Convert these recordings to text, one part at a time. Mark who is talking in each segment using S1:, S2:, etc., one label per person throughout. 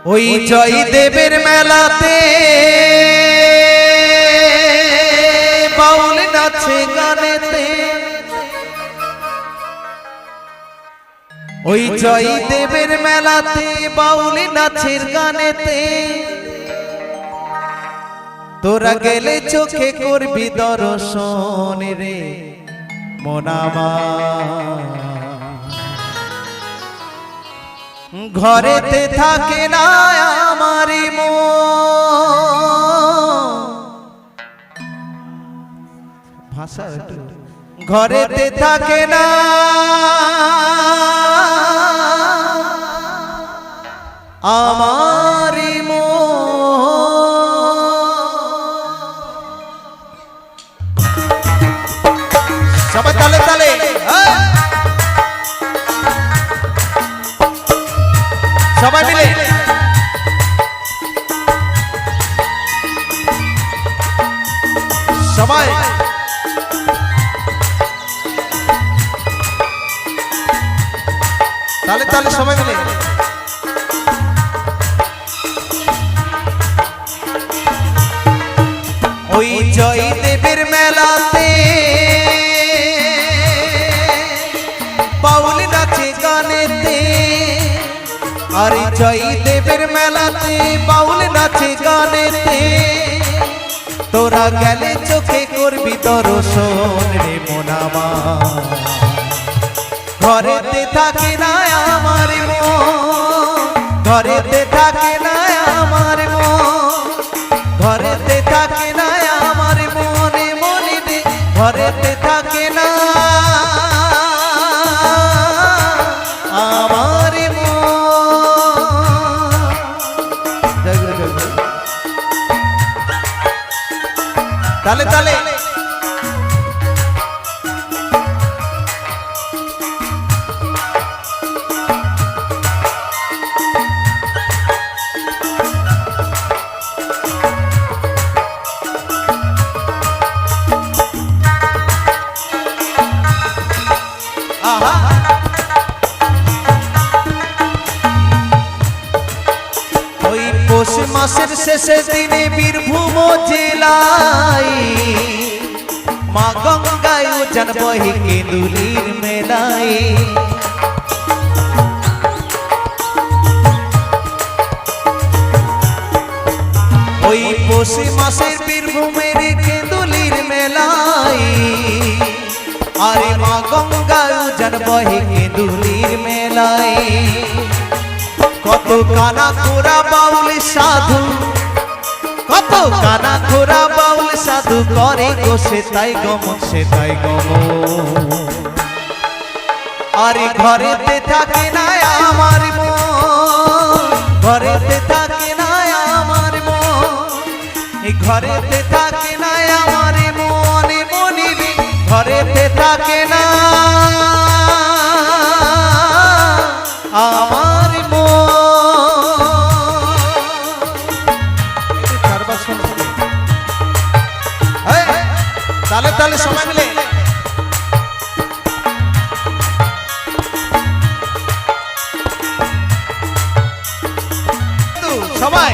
S1: ওই জয়দেবের মেলাতে বাউল নাচে গানেতে, ওই জয়দেবের মেলাতে বাউল নাচের গানেতে, তোরা গেলে চোখে করবি দর্শন রে মনামা। ঘরেতে থাকে না আমারি মন, ভাষা একটু, ঘরেতে থাকে না আমারি মন। সবাই তালে তালে সবাই মিলে সবাই তালে তালে সবাই মিলে। ওই জয়দেবের মেলাতে বাউল নাচে গানেতে, আর জয়দেবের মেলাতে বাউল নাচে গানেতে, তোরা গেলে চোখে করবি দর্শন রে মনামা। ঘরেতে থাকে না আমার মন, ঘরেতে থাকে না আমার মন, ঘরেতে থাকে না আমার মনে মনে রে, ঘরেতে থাকে না আমার মন। তালে তালে পৌষ মাসের শেষে দিনে বীরভূম জেলায় মা গঙ্গায় উজান বহে কেঁদুলির মেলায়। ওই পৌষ মাসের বীরভূমের কেঁদুলির মেলায়, আরে মা গঙ্গায় উজান বহে কেঁদুলির মেলায়। কত কানা খোরা বাউল সাধু, কত কানা খোরা বাউল সাধু করে গো সে তাই গমন, সে তাই গমন। আরে ঘরেতে থাকে না আমার মন, ঘরেতে থাকে না আমার মন, এই ঘরেতে থাকে না আমার মনে মনে রে, ঘরেতে থাকে না আমার মন। তালে তালে সবাই মিলে সবাই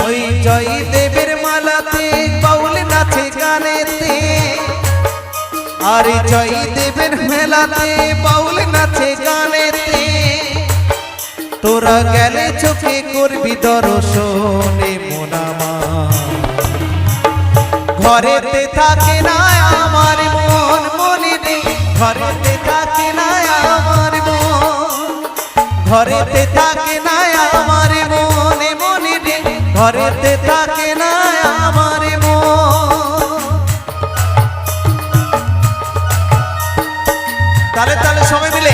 S1: ওই জয়দেবের মালাতে বাউল নাচে গানেতে, আর জয়দেবের মেলাতে বাউল নাচে গানেতে, তোরা গেলে চোখে করবি দর্শন রে মনামা। ঘরেতে থাকে না আমার মন মনে রে, ঘরেতে থাকে না আমার মন, ঘরেতে থাকে না আমার মনে মনে রে, ঘরেতে থাকে না আমার মন। তালে তালে সবাই মিলে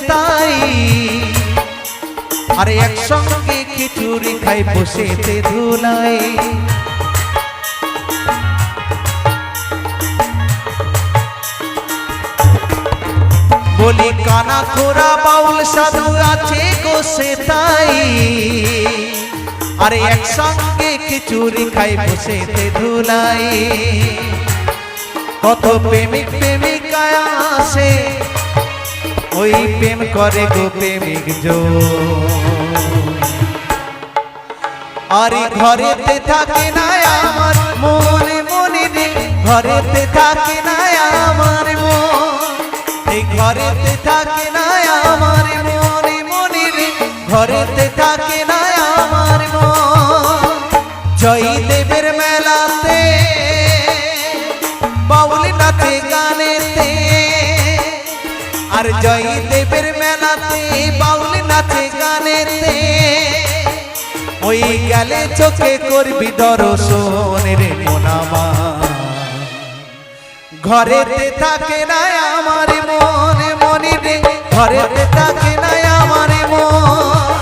S1: তাই, আরে একসঙ্গে খিচুড়ি খাই বসেতে ধুলাই। বলি কানা খোরা বাউল সাধু আছে গো সে তাই, আরে একসঙ্গে খিচুড়ি খাই বসেতে ধুলাই। কত প্রেমিক প্রেমিকায় আসে, ওই প্রেম করে গো প্রেমিক জো, আরে ঘরেতে থাকে না আমার মনে মনে রে, ঘরেতে থাকে না আমার মন, এই ঘরেতে থাকে না আমার মনে মনে রে, ঘরেতে থাকে না আমার মন। জয়দেবের মেলাতে বাউল নাচে গানেতে, আর জয়দেবের মেলাতে বাউল নাচে গানেতে, ওই গেলে চোখে করবি দর্শন রে মোনামা। ঘরেতে থাকে না আমার মনে মনে রে, ঘরেতে থাকে না আমার মন,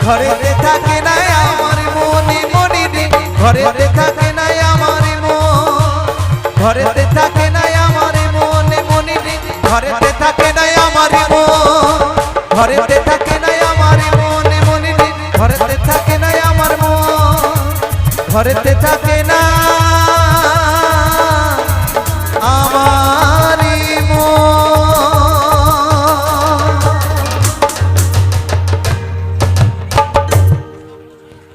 S1: ঘরেতে থাকে না আমার মনে মনে রে, ঘরেতে থাকে না আমার মন, ঘরেতে থাকে না আমার মনে মনে রে, ঘরেতে থাকে না আমার মন, ঘরেতে থাকে না আমার মনে মনে রে, ঘরেতে থাকে না আমার মন, ঘরেতে থাকে না।